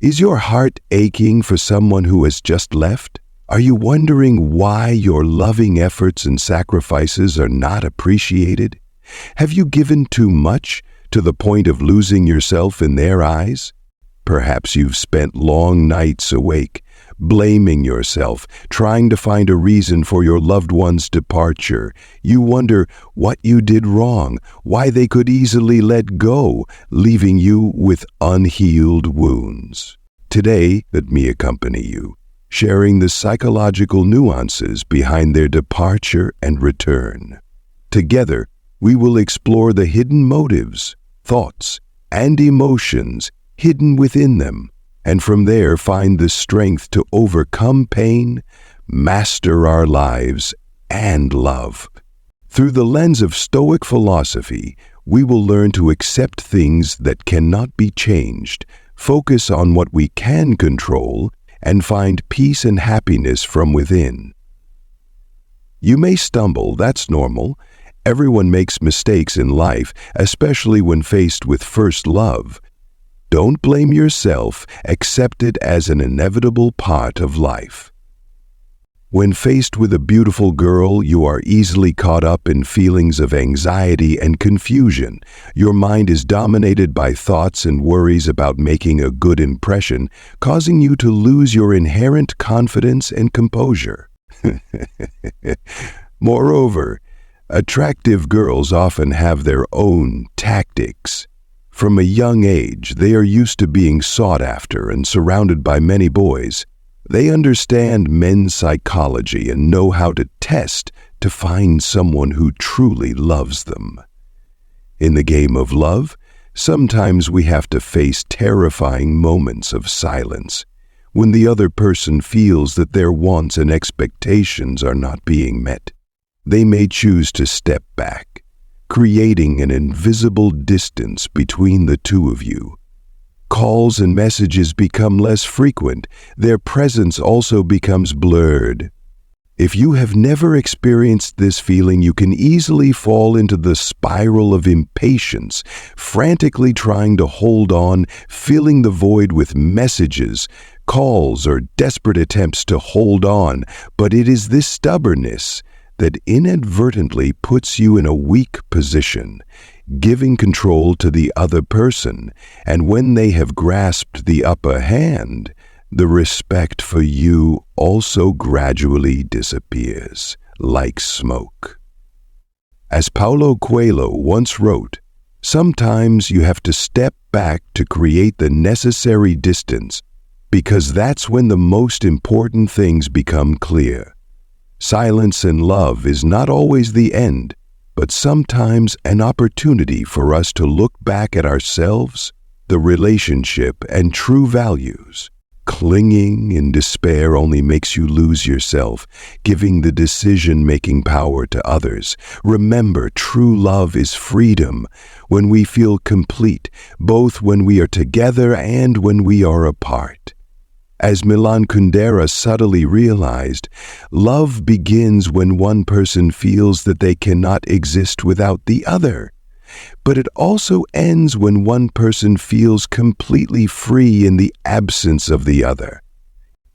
Is your heart aching for someone who has just left? Are you wondering why your loving efforts and sacrifices are not appreciated? Have you given too much to the point of losing yourself in their eyes? Perhaps you've spent long nights awake, blaming yourself, trying to find a reason for your loved one's departure. You wonder what you did wrong, why they could easily let go, leaving you with unhealed wounds. Today, let me accompany you, sharing the psychological nuances behind their departure and return. Together, we will explore the hidden motives, thoughts, and emotions hidden within them, and from there find the strength to overcome pain, master our lives, and love. Through the lens of Stoic philosophy, we will learn to accept things that cannot be changed, focus on what we can control, and find peace and happiness from within. You may stumble, that's normal. Everyone makes mistakes in life, especially when faced with first love. Don't blame yourself, accept it as an inevitable part of life. When faced with a beautiful girl, you are easily caught up in feelings of anxiety and confusion. Your mind is dominated by thoughts and worries about making a good impression, causing you to lose your inherent confidence and composure. Moreover, attractive girls often have their own tactics. From a young age, they are used to being sought after and surrounded by many boys. They understand men's psychology and know how to test to find someone who truly loves them. In the game of love, sometimes we have to face terrifying moments of silence, when the other person feels that their wants and expectations are not being met. They may choose to step back, creating an invisible distance between the two of you. Calls and messages become less frequent. Their presence also becomes blurred. If you have never experienced this feeling, you can easily fall into the spiral of impatience, frantically trying to hold on, filling the void with messages, calls, or desperate attempts to hold on. But it is this stubbornness that inadvertently puts you in a weak position, giving control to the other person, and when they have grasped the upper hand, the respect for you also gradually disappears, like smoke. As Paulo Coelho once wrote, sometimes you have to step back to create the necessary distance, because that's when the most important things become clear. Silence in love is not always the end, but sometimes an opportunity for us to look back at ourselves, the relationship, and true values. Clinging in despair only makes you lose yourself, giving the decision-making power to others. Remember, true love is freedom, when we feel complete, both when we are together and when we are apart. As Milan Kundera subtly realized, love begins when one person feels that they cannot exist without the other. But it also ends when one person feels completely free in the absence of the other.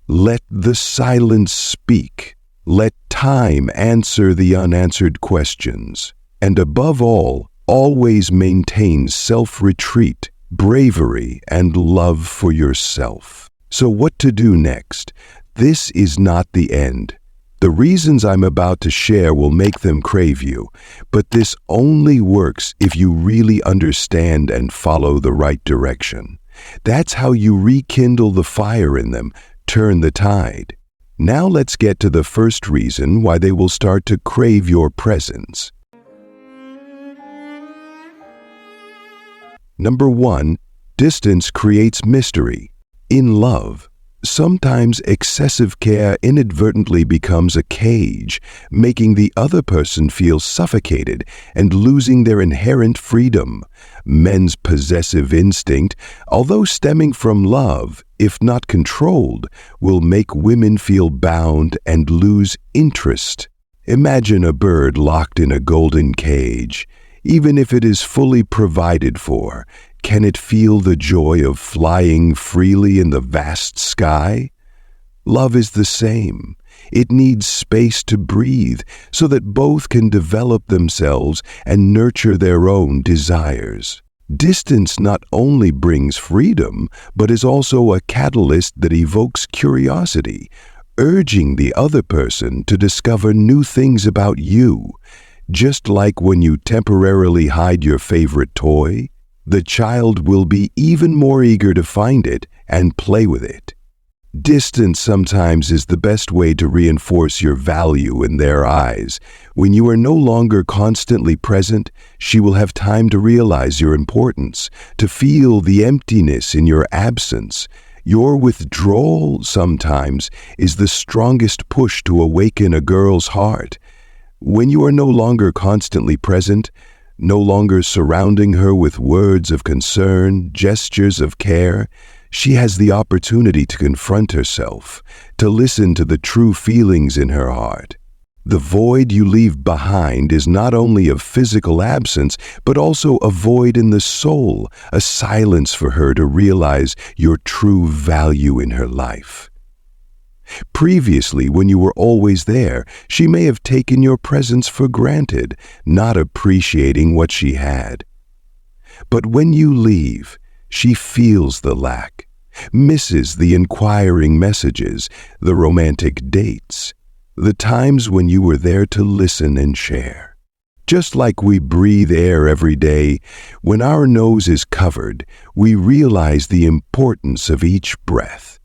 Let the silence speak. Let time answer the unanswered questions. And above all, always maintain self-retreat, bravery, and love for yourself. So what to do next? This is not the end. The reasons I'm about to share will make them crave you, but this only works if you really understand and follow the right direction. That's how you rekindle the fire in them, turn the tide. Now let's get to the first reason why they will start to crave your presence. Number 1, distance creates mystery. In love, sometimes excessive care inadvertently becomes a cage, making the other person feel suffocated and losing their inherent freedom. Men's possessive instinct, although stemming from love, if not controlled, will make women feel bound and lose interest. Imagine a bird locked in a golden cage. Even if it is fully provided for, can it feel the joy of flying freely in the vast sky? Love is the same. It needs space to breathe so that both can develop themselves and nurture their own desires. Distance not only brings freedom, but is also a catalyst that evokes curiosity, urging the other person to discover new things about you. Just like when you temporarily hide your favorite toy, the child will be even more eager to find it and play with it. Distance sometimes is the best way to reinforce your value in their eyes. When you are no longer constantly present, she will have time to realize your importance, to feel the emptiness in your absence. Your withdrawal sometimes is the strongest push to awaken a girl's heart. When you are no longer constantly present, no longer surrounding her with words of concern, gestures of care, she has the opportunity to confront herself, to listen to the true feelings in her heart. The void you leave behind is not only of physical absence, but also a void in the soul, a silence for her to realize your true value in her life. Previously, when you were always there, she may have taken your presence for granted, not appreciating what she had. But when you leave, she feels the lack, misses the inquiring messages, the romantic dates, the times when you were there to listen and share. Just like we breathe air every day, when our nose is covered, we realize the importance of each breath.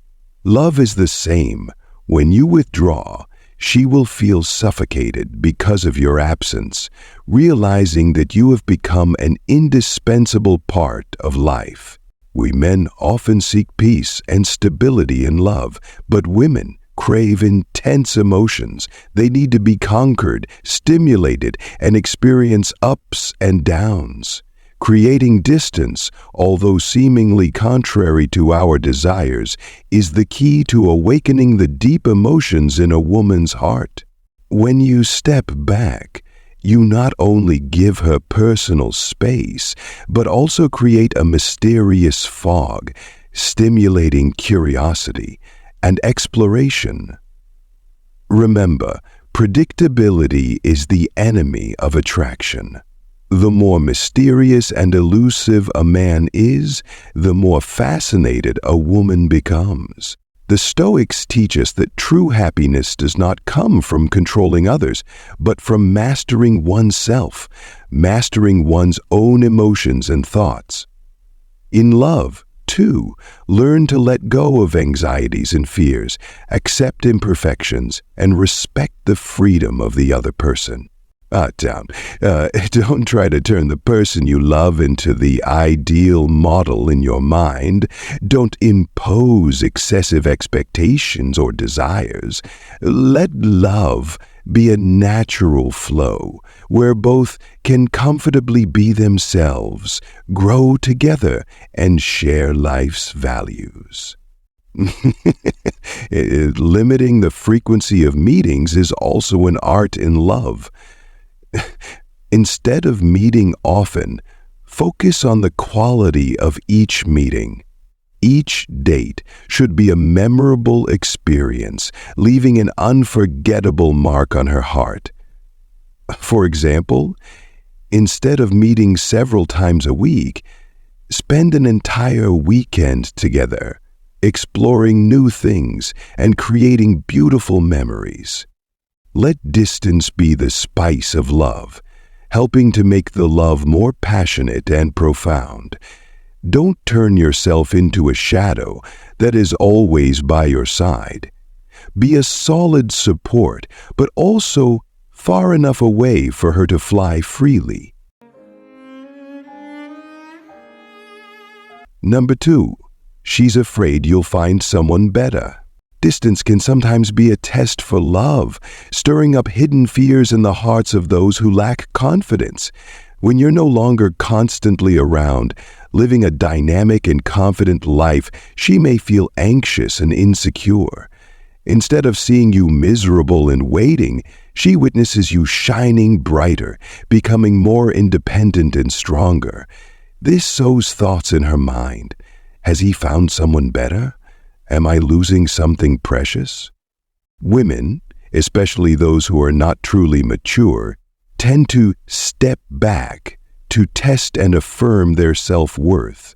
Love is the same. When you withdraw, she will feel suffocated because of your absence, realizing that you have become an indispensable part of life. We men often seek peace and stability in love, but women crave intense emotions. They need to be conquered, stimulated, and experience ups and downs. Creating distance, although seemingly contrary to our desires, is the key to awakening the deep emotions in a woman's heart. When you step back, you not only give her personal space, but also create a mysterious fog, stimulating curiosity and exploration. Remember, predictability is the enemy of attraction. The more mysterious and elusive a man is, the more fascinated a woman becomes. The Stoics teach us that true happiness does not come from controlling others, but from mastering oneself, mastering one's own emotions and thoughts. In love, too, learn to let go of anxieties and fears, accept imperfections, and respect the freedom of the other person. Don't try to turn the person you love into the ideal model in your mind. Don't impose excessive expectations or desires. Let love be a natural flow where both can comfortably be themselves, grow together, and share life's values. Limiting the frequency of meetings is also an art in love. Instead of meeting often, focus on the quality of each meeting. Each date should be a memorable experience, leaving an unforgettable mark on her heart. For example, instead of meeting several times a week, spend an entire weekend together, exploring new things and creating beautiful memories. Let distance be the spice of love, helping to make the love more passionate and profound. Don't turn yourself into a shadow that is always by your side. Be a solid support, but also far enough away for her to fly freely. Number 2, she's afraid you'll find someone better. Distance can sometimes be a test for love, stirring up hidden fears in the hearts of those who lack confidence. When you're no longer constantly around, living a dynamic and confident life, she may feel anxious and insecure. Instead of seeing you miserable and waiting, she witnesses you shining brighter, becoming more independent and stronger. This sows thoughts in her mind. Has he found someone better? Am I losing something precious? Women, especially those who are not truly mature, tend to step back to test and affirm their self-worth.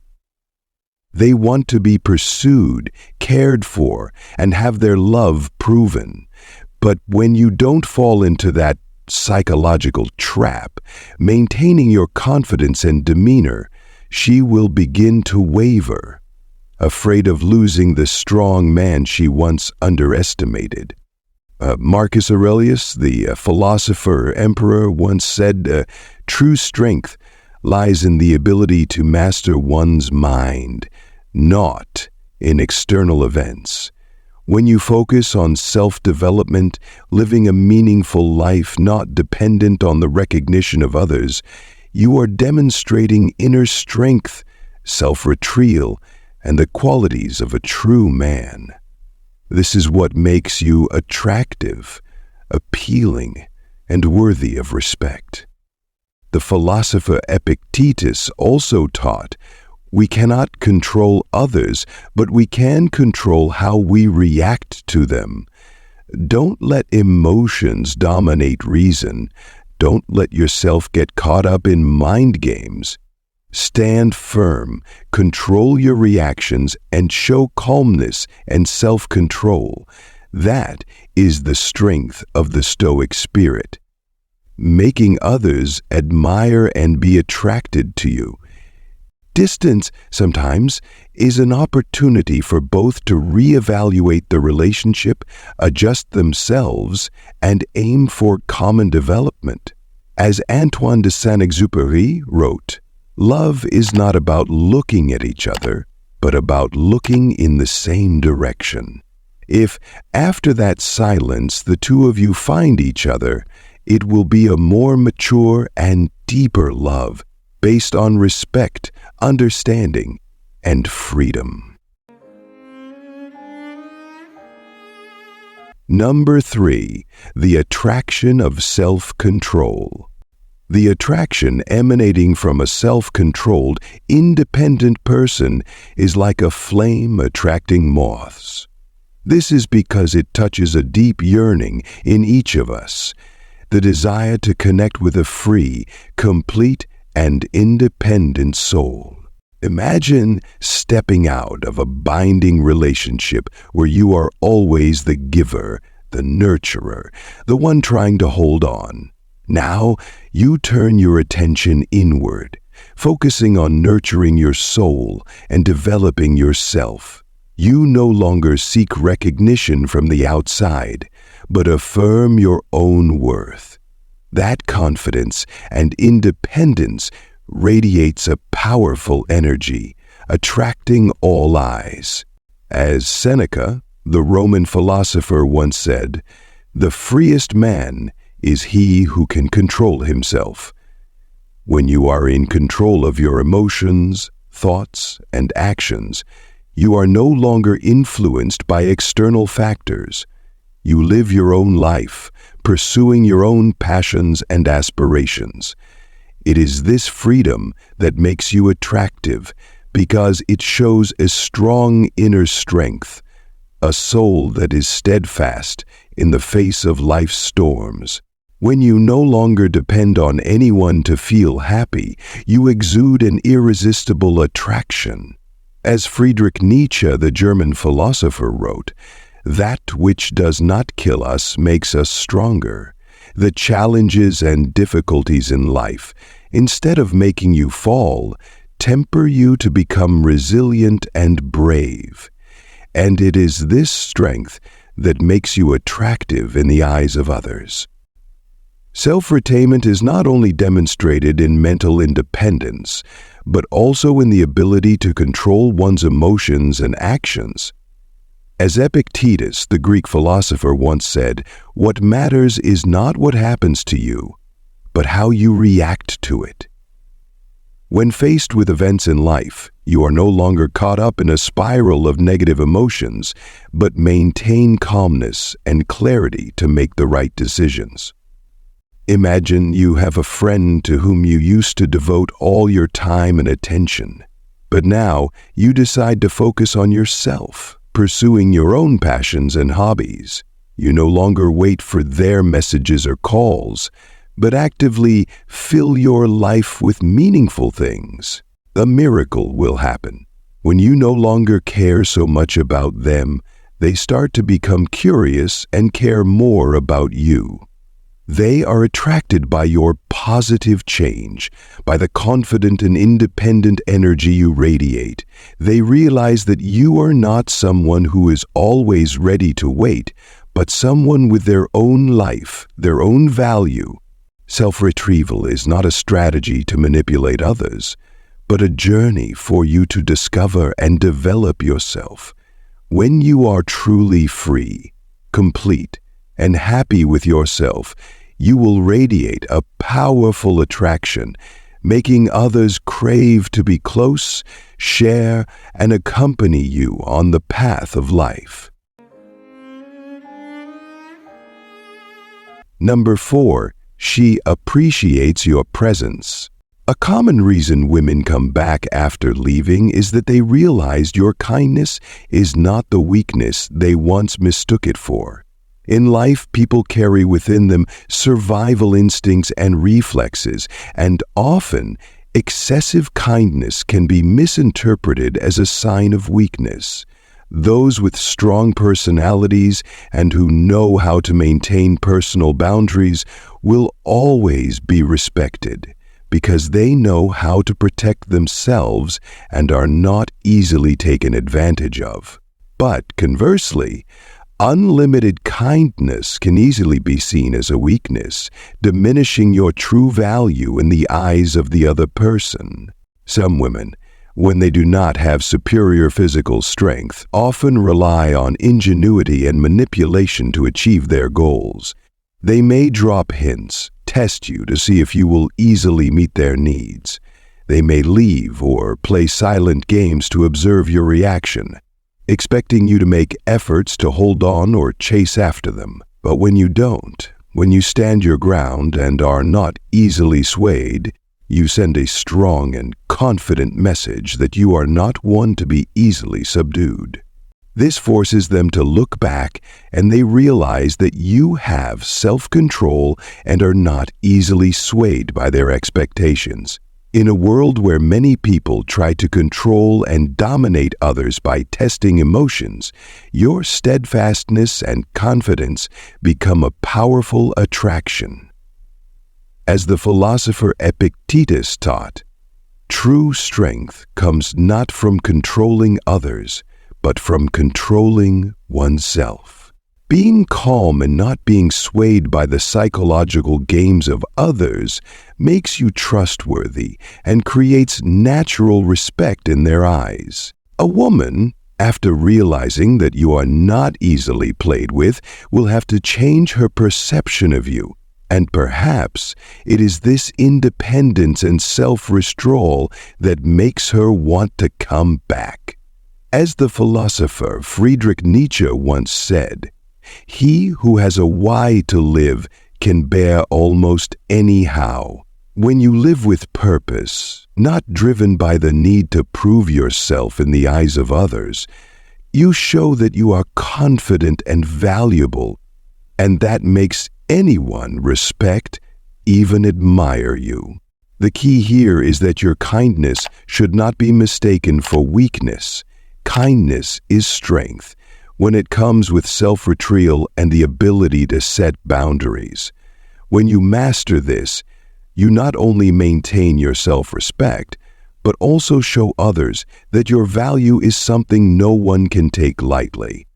They want to be pursued, cared for, and have their love proven. But when you don't fall into that psychological trap, maintaining your confidence and demeanor, she will begin to waver, afraid of losing the strong man she once underestimated. Marcus Aurelius, the philosopher emperor, once said, "True strength lies in the ability to master one's mind, not in external events." When you focus on self-development, living a meaningful life not dependent on the recognition of others, you are demonstrating inner strength, self-retrieval, and the qualities of a true man. This is what makes you attractive, appealing, and worthy of respect. The philosopher Epictetus also taught, we cannot control others, but we can control how we react to them. Don't let emotions dominate reason. Don't let yourself get caught up in mind games. Stand firm, control your reactions, and show calmness and self-control. That is the strength of the Stoic spirit. Making others admire and be attracted to you. Distance, sometimes, is an opportunity for both to reevaluate the relationship, adjust themselves, and aim for common development. As Antoine de Saint-Exupéry wrote, "Love is not about looking at each other, but about looking in the same direction." If, after that silence, the two of you find each other, it will be a more mature and deeper love, based on respect, understanding, and freedom. Number 3, the attraction of self-control. The attraction emanating from a self-controlled, independent person is like a flame attracting moths. This is because it touches a deep yearning in each of us, the desire to connect with a free, complete, and independent soul. Imagine stepping out of a binding relationship where you are always the giver, the nurturer, the one trying to hold on. Now, you turn your attention inward, focusing on nurturing your soul and developing yourself. You no longer seek recognition from the outside, but affirm your own worth. That confidence and independence radiates a powerful energy, attracting all eyes. As Seneca, the Roman philosopher, once said, "The freest man is he who can control himself." When you are in control of your emotions, thoughts, and actions, you are no longer influenced by external factors. You live your own life, pursuing your own passions and aspirations. It is this freedom that makes you attractive because it shows a strong inner strength, a soul that is steadfast in the face of life's storms. When you no longer depend on anyone to feel happy, you exude an irresistible attraction. As Friedrich Nietzsche, the German philosopher, wrote, "That which does not kill us makes us stronger." The challenges and difficulties in life, instead of making you fall, temper you to become resilient and brave. And it is this strength that makes you attractive in the eyes of others. Self-retainment is not only demonstrated in mental independence, but also in the ability to control one's emotions and actions. As Epictetus, the Greek philosopher, once said, "What matters is not what happens to you, but how you react to it." When faced with events in life, You are no longer caught up in a spiral of negative emotions, but maintain calmness and clarity to make the right decisions. Imagine you have a friend to whom you used to devote all your time and attention, but now you decide to focus on yourself, pursuing your own passions and hobbies. You no longer wait for their messages or calls, but actively fill your life with meaningful things. A miracle will happen. When you no longer care so much about them, they start to become curious and care more about you. They are attracted by your positive change, by the confident and independent energy you radiate. They realize that you are not someone who is always ready to wait, but someone with their own life, their own value. Self-retrieval is not a strategy to manipulate others, but a journey for you to discover and develop yourself. When you are truly free, complete, and happy with yourself, you will radiate a powerful attraction, making others crave to be close, share, and accompany you on the path of life. Number 4, she appreciates your presence. A common reason women come back after leaving is that they realized your kindness is not the weakness they once mistook it for. In life, people carry within them survival instincts and reflexes, and often excessive kindness can be misinterpreted as a sign of weakness. Those with strong personalities and who know how to maintain personal boundaries will always be respected because they know how to protect themselves and are not easily taken advantage of. But conversely, unlimited kindness can easily be seen as a weakness, diminishing your true value in the eyes of the other person. Some women, when they do not have superior physical strength, often rely on ingenuity and manipulation to achieve their goals. They may drop hints, test you to see if you will easily meet their needs. They may leave or play silent games to observe your reaction, expecting you to make efforts to hold on or chase after them. But when you don't, when you stand your ground and are not easily swayed, you send a strong and confident message that you are not one to be easily subdued. This forces them to look back, and they realize that you have self-control and are not easily swayed by their expectations. In a world where many people try to control and dominate others by testing emotions, your steadfastness and confidence become a powerful attraction. As the philosopher Epictetus taught, true strength comes not from controlling others, but from controlling oneself. Being calm and not being swayed by the psychological games of others makes you trustworthy and creates natural respect in their eyes. A woman, after realizing that you are not easily played with, will have to change her perception of you. And perhaps it is this independence and self-restraint that makes her want to come back. As the philosopher Friedrich Nietzsche once said, "He who has a why to live can bear almost anyhow." When you live with purpose, not driven by the need to prove yourself in the eyes of others, you show that you are confident and valuable, and that makes anyone respect, even admire you. The key here is that your kindness should not be mistaken for weakness. Kindness is strength when it comes with self-retrieval and the ability to set boundaries. When you master this, you not only maintain your self-respect, but also show others that your value is something no one can take lightly.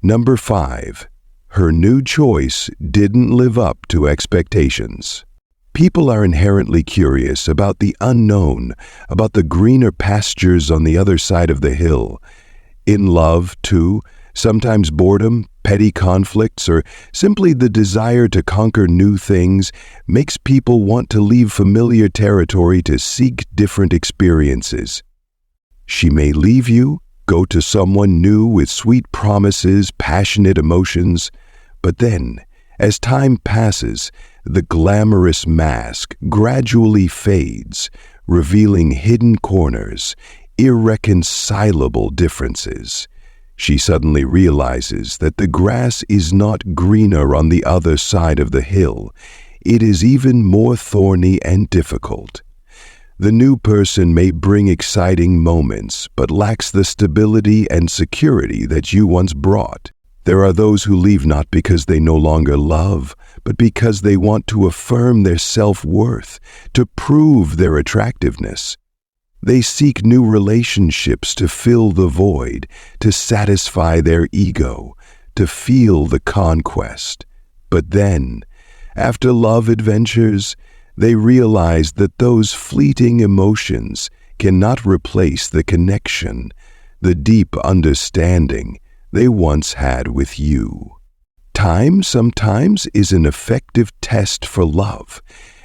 Number 5, her new choice didn't live up to expectations. People are inherently curious about the unknown, about the greener pastures on the other side of the hill. In love, too, sometimes boredom Petty conflicts or simply the desire to conquer new things makes people want to leave familiar territory to seek different experiences. She may leave you, go to someone new with sweet promises, passionate emotions, but then, as time passes, the glamorous mask gradually fades, revealing hidden corners, irreconcilable differences. She suddenly realizes that the grass is not greener on the other side of the hill. It is even more thorny and difficult. The new person may bring exciting moments, but lacks the stability and security that you once brought. There are those who leave not because they no longer love, but because they want to affirm their self-worth, to prove their attractiveness. They seek new relationships to fill the void, to satisfy their ego, to feel the conquest. But then, after love adventures, they realize that those fleeting emotions cannot replace the connection, the deep understanding they once had with you. Time sometimes is an effective test for love.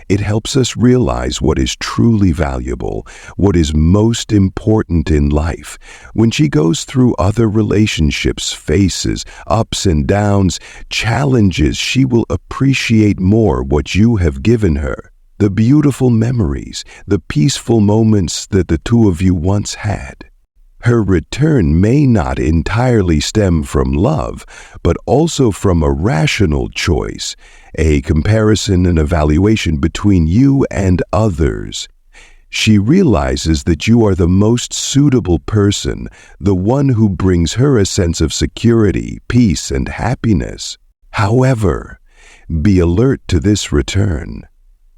It helps us realize what is truly valuable, what is most important in life. When she goes through other relationships, faces, ups and downs, challenges, she will appreciate more what you have given her. The beautiful memories, the peaceful moments that the two of you once had. Her return may not entirely stem from love, but also from a rational choice, a comparison and evaluation between you and others. She realizes that you are the most suitable person, the one who brings her a sense of security, peace, and happiness. However, be alert to this return.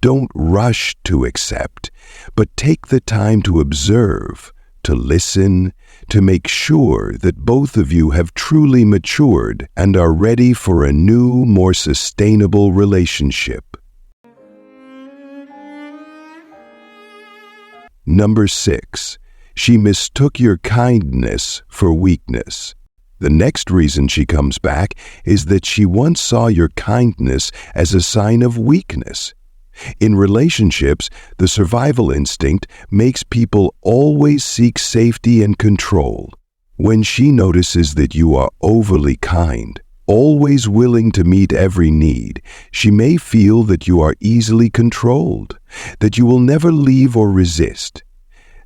Don't rush to accept, but take the time to observe, to listen, to make sure that both of you have truly matured and are ready for a new, more sustainable relationship. Number 6. She mistook your kindness for weakness. The next reason she comes back is that she once saw your kindness as a sign of weakness. In relationships, the survival instinct makes people always seek safety and control. When she notices that you are overly kind, always willing to meet every need, she may feel that you are easily controlled, that you will never leave or resist.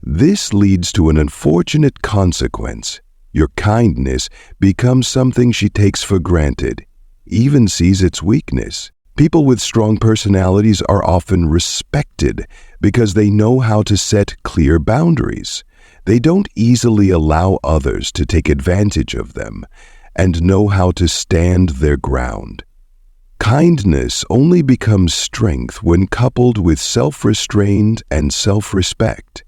This leads to an unfortunate consequence. Your kindness becomes something she takes for granted, even sees its weakness. People with strong personalities are often respected because they know how to set clear boundaries. They don't easily allow others to take advantage of them and know how to stand their ground. Kindness only becomes strength when coupled with self-restraint and self-respect.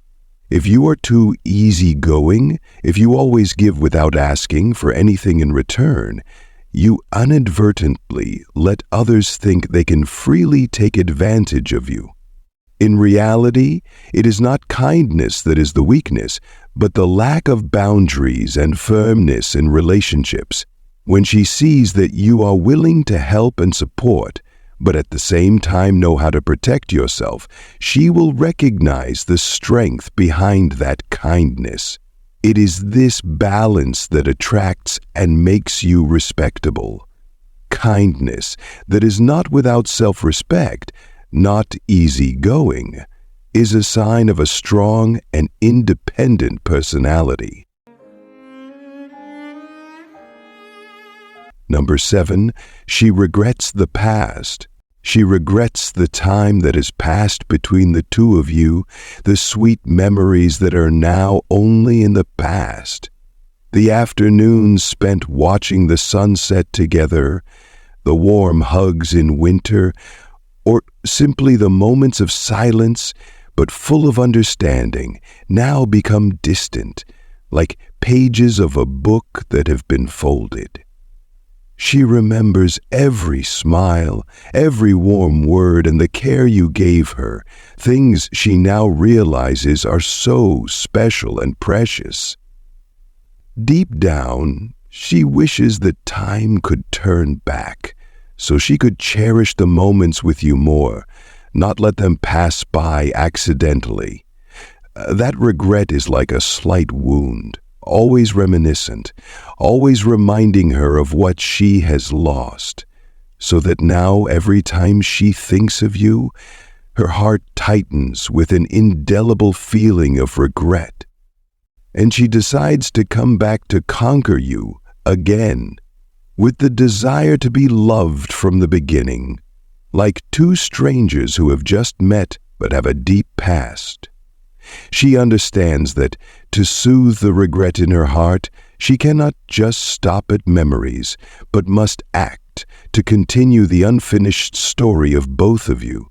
If you are too easygoing, if you always give without asking for anything in return, you inadvertently let others think they can freely take advantage of you. In reality, it is not kindness that is the weakness, but the lack of boundaries and firmness in relationships. When she sees that you are willing to help and support, but at the same time know how to protect yourself, she will recognize the strength behind that kindness. It is this balance that attracts and makes you respectable. Kindness that is not without self-respect, not easygoing, is a sign of a strong and independent personality. Number 7, she regrets the past. She regrets the time that has passed between the two of you, the sweet memories that are now only in the past. The afternoons spent watching the sunset together, the warm hugs in winter, or simply the moments of silence, but full of understanding, now become distant, like pages of a book that have been folded. She remembers every smile, every warm word, and the care you gave her, things she now realizes are so special and precious. Deep down, She wishes that time could turn back, so she could cherish the moments with you more, not let them pass by accidentally. That regret is like a slight wound, always reminiscent, always reminding her of what she has lost, so that now every time she thinks of you, her heart tightens with an indelible feeling of regret, and she decides to come back to conquer you again, with the desire to be loved from the beginning, like two strangers who have just met but have a deep past. She understands that to soothe the regret in her heart, she cannot just stop at memories, but must act to continue the unfinished story of both of you.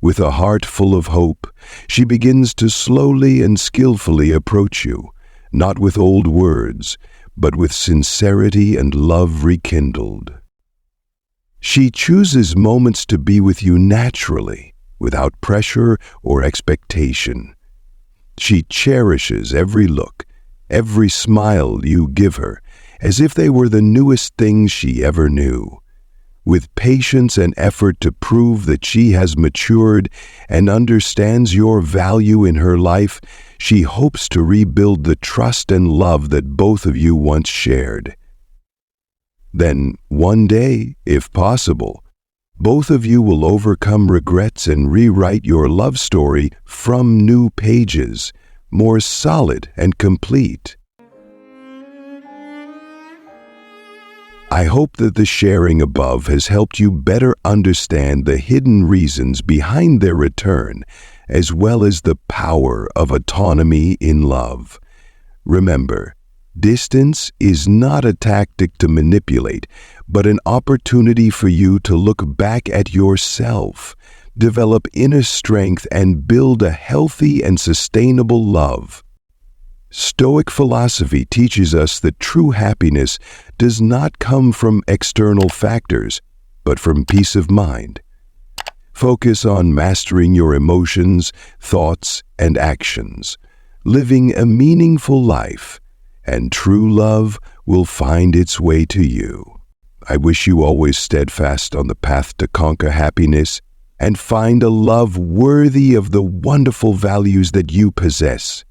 With a heart full of hope, she begins to slowly and skillfully approach you, not with old words, but with sincerity and love rekindled. She chooses moments to be with you naturally, without pressure or expectation. She cherishes every look, every smile you give her, as if they were the newest things she ever knew. With patience and effort to prove that she has matured and understands your value in her life, she hopes to rebuild the trust and love that both of you once shared. Then, one day, if possible, both of you will overcome regrets and rewrite your love story from new pages, more solid and complete. I hope that the sharing above has helped you better understand the hidden reasons behind their return, as well as the power of autonomy in love. Remember, distance is not a tactic to manipulate, but an opportunity for you to look back at yourself, develop inner strength, and build a healthy and sustainable love. Stoic philosophy teaches us that true happiness does not come from external factors, but from peace of mind. Focus on mastering your emotions, thoughts, and actions, living a meaningful life, and true love will find its way to you. I wish you always steadfast on the path to conquer happiness and find a love worthy of the wonderful values that you possess.